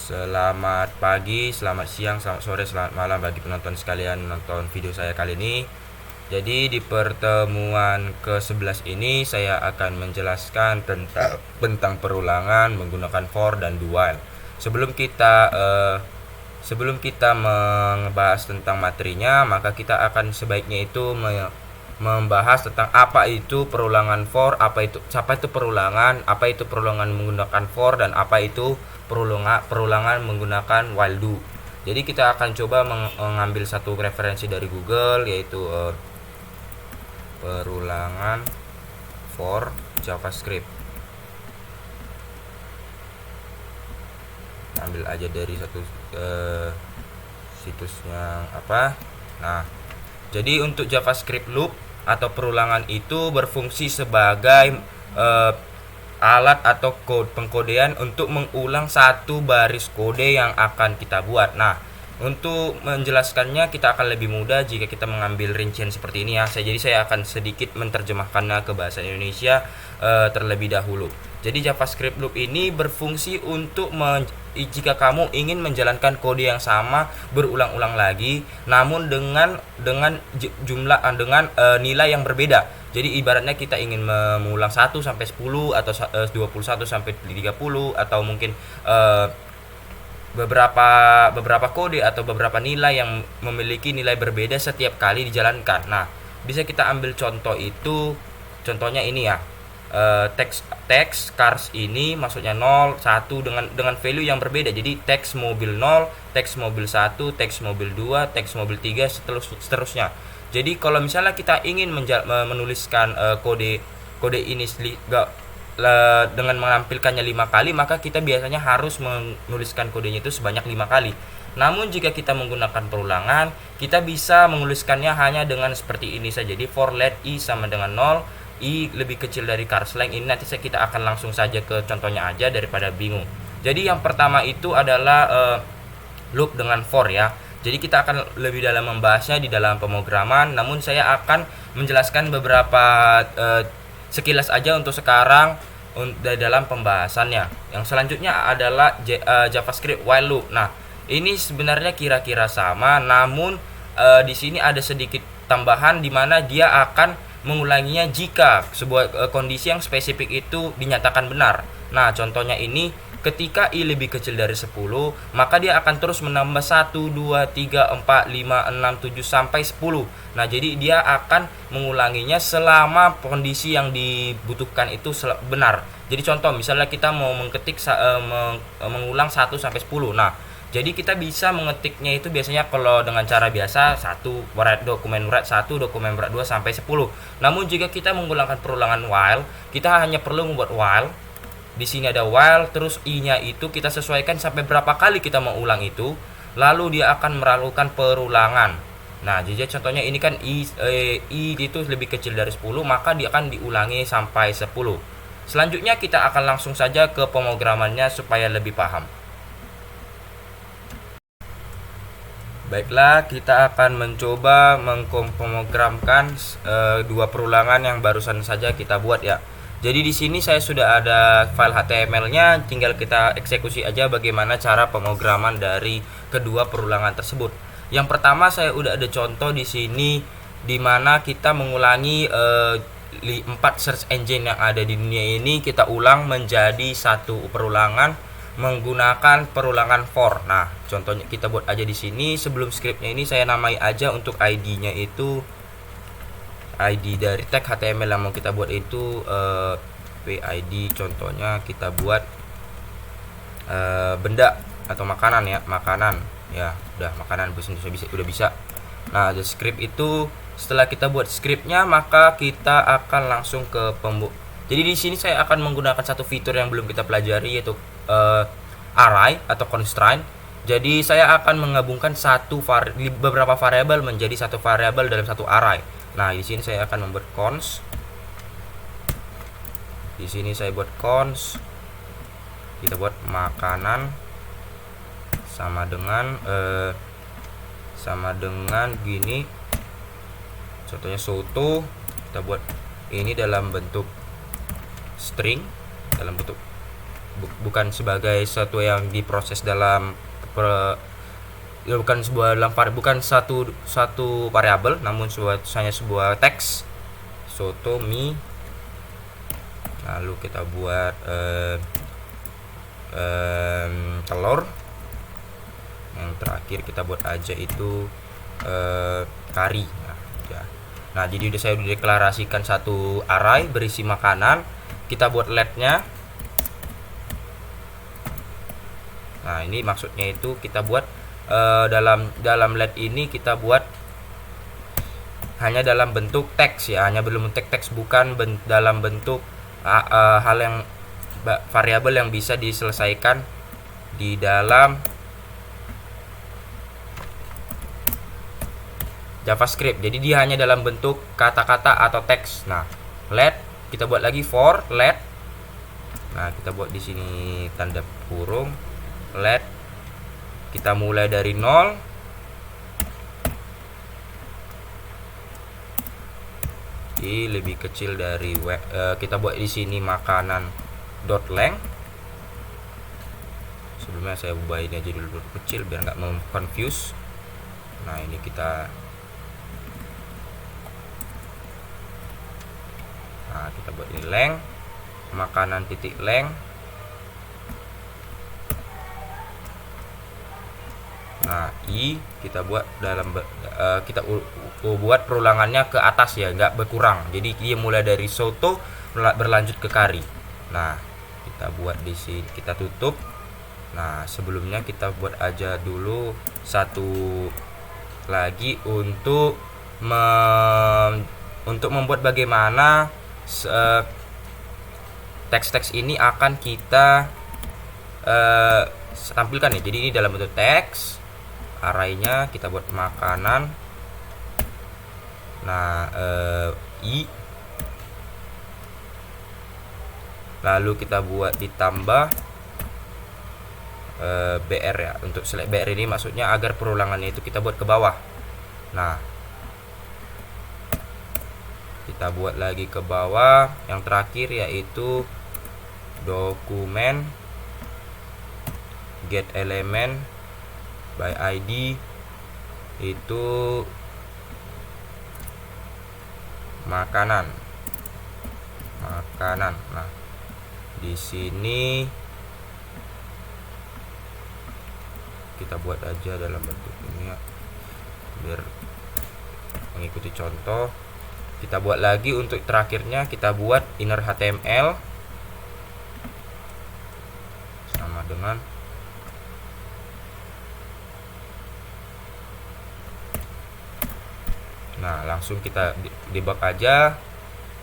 Selamat pagi, selamat siang, selamat sore, selamat malam bagi penonton sekalian nonton video saya kali ini. Jadi di pertemuan ke-11 ini saya akan menjelaskan tentang perulangan menggunakan for dan do while. Sebelum kita membahas tentang materinya, maka kita akan sebaiknya itu membahas tentang apa itu perulangan for, apa itu perulangan menggunakan for, dan apa itu perulangan menggunakan while do. Jadi kita akan coba mengambil satu referensi dari Google, yaitu perulangan for JavaScript. Ambil aja dari satu situsnya apa. Nah, jadi untuk JavaScript loop atau perulangan itu berfungsi sebagai alat atau pengkodean untuk mengulang satu baris kode yang akan kita buat. Nah, untuk menjelaskannya kita akan lebih mudah jika kita mengambil rincian seperti ini ya. Jadi saya akan sedikit menerjemahkannya ke bahasa Indonesia terlebih dahulu. Jadi JavaScript loop ini berfungsi untuk jika kamu ingin menjalankan kode yang sama berulang-ulang lagi, namun dengan nilai yang berbeda. Jadi ibaratnya kita ingin mengulang 1 sampai 10 atau 21 sampai 30 atau mungkin beberapa kode atau beberapa nilai yang memiliki nilai berbeda setiap kali dijalankan. Nah, bisa kita ambil contoh itu, contohnya ini ya. Teks cars ini maksudnya 0, 1 dengan value yang berbeda. Jadi teks mobil 0, teks mobil 1, teks mobil 2, teks mobil 3 seterusnya. Jadi kalau misalnya kita ingin menuliskan kode ini dengan menampilkannya 5 kali, maka kita biasanya harus menuliskan kodenya itu sebanyak 5 kali. Namun jika kita menggunakan perulangan, kita bisa menuliskannya hanya dengan seperti ini saja. Jadi for let i sama dengan 0, i lebih kecil dari cars length. Ini nanti kita akan langsung saja ke contohnya aja daripada bingung. Jadi yang pertama itu adalah loop dengan for ya. Jadi kita akan lebih dalam membahasnya di dalam pemrograman, namun saya akan menjelaskan beberapa sekilas aja untuk sekarang dalam pembahasannya. Yang selanjutnya adalah JavaScript while loop. Nah, ini sebenarnya kira-kira sama, namun di sini ada sedikit tambahan di mana dia akan mengulanginya jika sebuah kondisi yang spesifik itu dinyatakan benar. Nah, contohnya ini ketika i lebih kecil dari 10, maka dia akan terus menambah 1, 2, 3, 4, 5, 6, 7 sampai 10. Nah, jadi dia akan mengulanginya selama kondisi yang dibutuhkan itu benar. Jadi contoh misalnya kita mau mengetik mengulang 1 sampai 10. Nah, jadi kita bisa mengetiknya itu biasanya kalau dengan cara biasa dokumen write 1, dokumen write 2 sampai 10. Namun jika kita menggunakan perulangan while, kita hanya perlu membuat while. Di sini ada while, terus i-nya itu kita sesuaikan sampai berapa kali kita mau ulang itu, lalu dia akan melakukan perulangan. Nah, jadi contohnya ini kan i itu lebih kecil dari 10, maka dia akan diulangi sampai 10. Selanjutnya kita akan langsung saja ke pemrogramannya supaya lebih paham. Baiklah, kita akan mencoba mengpemrogramkan dua perulangan yang barusan saja kita buat ya. Jadi di sini saya sudah ada file HTML-nya, tinggal kita eksekusi aja bagaimana cara pemrograman dari kedua perulangan tersebut. Yang pertama saya udah ada contoh di sini di mana kita mengulangi 4 search engine yang ada di dunia ini, kita ulang menjadi satu perulangan menggunakan perulangan for. Nah, contohnya kita buat aja di sini. Sebelum scriptnya ini saya namai aja untuk ID-nya itu ID dari tag HTML yang mau kita buat itu PID. Contohnya kita buat benda atau makanan ya, makanan ya, udah makanan udah bisa. Nah, the script itu setelah kita buat scriptnya, maka kita akan langsung ke Jadi di sini saya akan menggunakan satu fitur yang belum kita pelajari, yaitu array atau constraint. Jadi saya akan menggabungkan beberapa variabel menjadi satu variabel dalam satu array. Nah, di sini saya akan membuat cons. Di sini saya buat cons. Kita buat makanan sama dengan gini. Contohnya soto. Kita buat ini dalam bentuk string, dalam bentuk bukan sebagai sesuatu yang diproses dalam ya bukan sebuah bukan satu variabel, namun hanya sebuah teks. Soto mie, lalu kita buat telur, yang terakhir kita buat aja itu kari. Nah, jadi saya udah deklarasikan satu array berisi makanan. Kita buat LED-nya. Nah, ini maksudnya itu kita buat dalam LED ini kita buat hanya dalam bentuk teks ya, hanya belum teks, bukan dalam bentuk hal yang variabel yang bisa diselesaikan di dalam JavaScript. Jadi dia hanya dalam bentuk kata-kata atau teks. Nah, let kita buat lagi for let. Nah, kita buat di sini tanda kurung let. Kita mulai dari 0. Ini lebih kecil dari kita buat di sini makanan dot length. Sebelumnya saya ubah ini aja dulu kecil biar nggak confuse. Nah, ini kita buat ini length makanan titik length. Nah, kita buat dalam kita buat perulangannya ke atas ya, nggak berkurang. Jadi dia mulai dari soto berlanjut ke kari. Nah, kita buat di sini, kita tutup. Nah, sebelumnya kita buat aja dulu satu lagi untuk membuat bagaimana teks-teks ini akan kita tampilkan ya. Jadi ini dalam bentuk teks, arraynya kita buat makanan. Nah, lalu kita buat ditambah BR ya. Untuk select BR ini maksudnya agar perulangannya itu kita buat ke bawah. Nah, kita buat lagi ke bawah. Yang terakhir yaitu dokumen get element by ID itu makanan. Nah, di sini kita buat aja dalam bentuk ini ya, biar mengikuti contoh. Kita buat lagi untuk terakhirnya, kita buat inner HTML sama dengan langsung kita debug aja.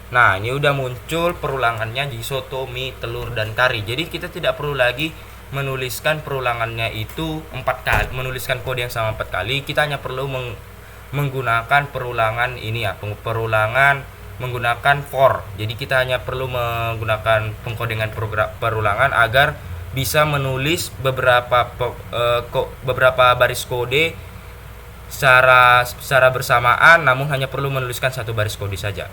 Nah, ini udah muncul perulangannya di soto, mie, telur, dan kari. Jadi kita tidak perlu lagi menuliskan perulangannya itu 4 kali, menuliskan kode yang sama 4 kali. Kita hanya perlu menggunakan perulangan ini ya, perulangan menggunakan for. Jadi kita hanya perlu menggunakan pengkodengan perulangan agar bisa menulis beberapa baris kode secara bersamaan, namun hanya perlu menuliskan satu baris kode saja.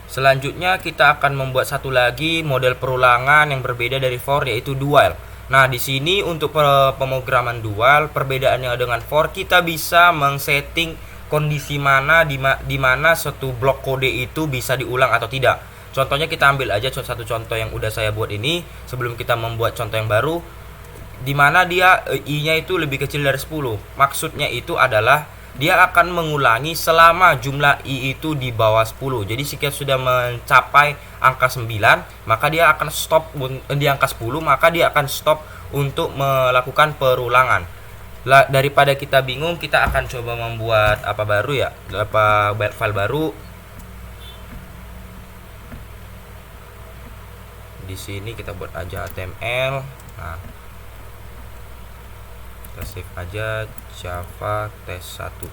Selanjutnya kita akan membuat satu lagi model perulangan yang berbeda dari for, yaitu dual. Nah, di sini untuk pemrograman dual, perbedaannya dengan for, kita bisa mengsetting kondisi mana di mana satu blok kode itu bisa diulang atau tidak. Contohnya kita ambil aja satu contoh yang udah saya buat ini sebelum kita membuat contoh yang baru, di mana dia i-nya itu lebih kecil dari 10. Maksudnya itu adalah dia akan mengulangi selama jumlah i itu di bawah 10. Jadi jika sudah mencapai angka 9, maka dia akan stop di angka 10, maka dia akan stop untuk melakukan perulangan. Daripada kita bingung, kita akan coba membuat apa baru ya, file baru. Di sini kita buat aja HTML. Nah, kita save aja Java test 1.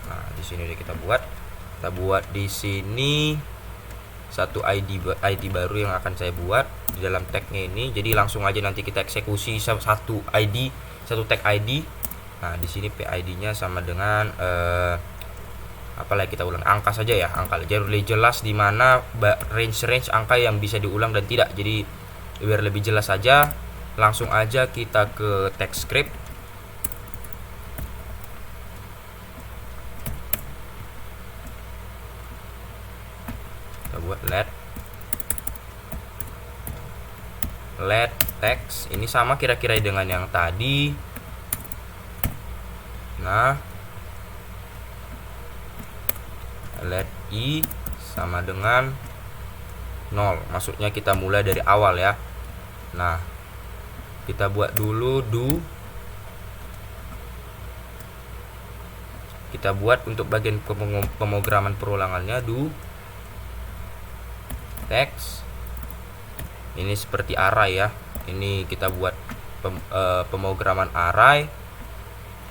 Nah, di sini udah kita buat di sini satu ID baru yang akan saya buat di dalam tagnya ini. Jadi langsung aja nanti kita eksekusi satu tag ID. Nah, di sini PID-nya sama dengan apalagi kita ulang angka saja ya, angka jadi jelas di mana range angka yang bisa diulang dan tidak. Jadi biar lebih jelas saja, langsung aja kita ke text script. Kita buat let text ini sama kira-kira dengan yang tadi. Nah, let i sama dengan 0, maksudnya kita mulai dari awal ya. Nah, kita buat dulu do. Kita buat untuk bagian pemrograman perulangannya do text. Ini seperti array ya. Ini kita buat pemrograman array.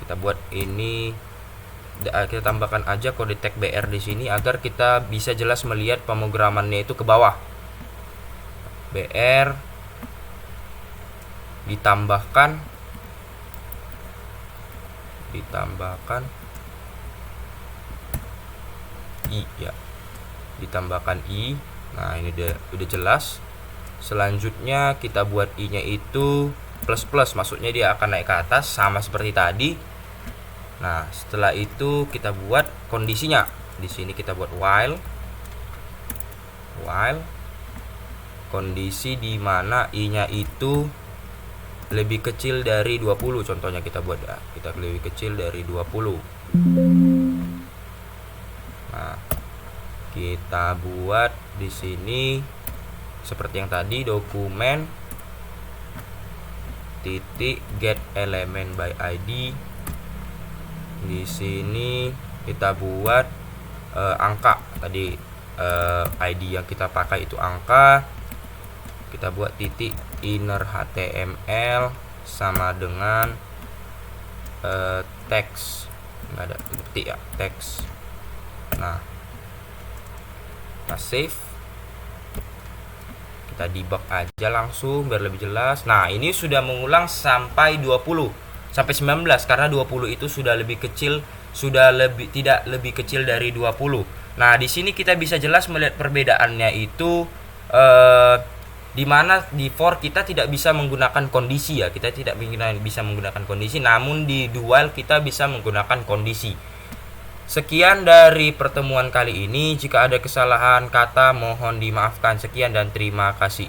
Kita buat ini, kita tambahkan aja kode tag BR di sini agar kita bisa jelas melihat pemrogramannya itu ke bawah. BR ditambahkan i ya. Ditambahkan i. Nah, ini udah jelas. Selanjutnya kita buat i-nya itu plus, maksudnya dia akan naik ke atas sama seperti tadi. Nah, setelah itu kita buat kondisinya. Di sini kita buat while kondisi di mana i-nya itu lebih kecil dari 20. Contohnya kita buat ya, kita lebih kecil dari 20. Nah, kita buat di sini seperti yang tadi, dokumen titik get element by id. Di sini kita buat angka tadi, id yang kita pakai itu angka. Kita buat titik inner html sama dengan text, nggak ada titik ya, text. Nah, kita save, kita debug aja langsung biar lebih jelas. Nah, ini sudah mengulang sampai 20 sampai 19 karena 20 itu sudah lebih kecil, tidak lebih kecil dari 20. Nah, di sini kita bisa jelas melihat perbedaannya itu di mana di for kita tidak bisa menggunakan kondisi ya. Kita tidak bisa menggunakan kondisi, namun di do while kita bisa menggunakan kondisi. Sekian dari pertemuan kali ini. Jika ada kesalahan kata mohon dimaafkan. Sekian dan terima kasih.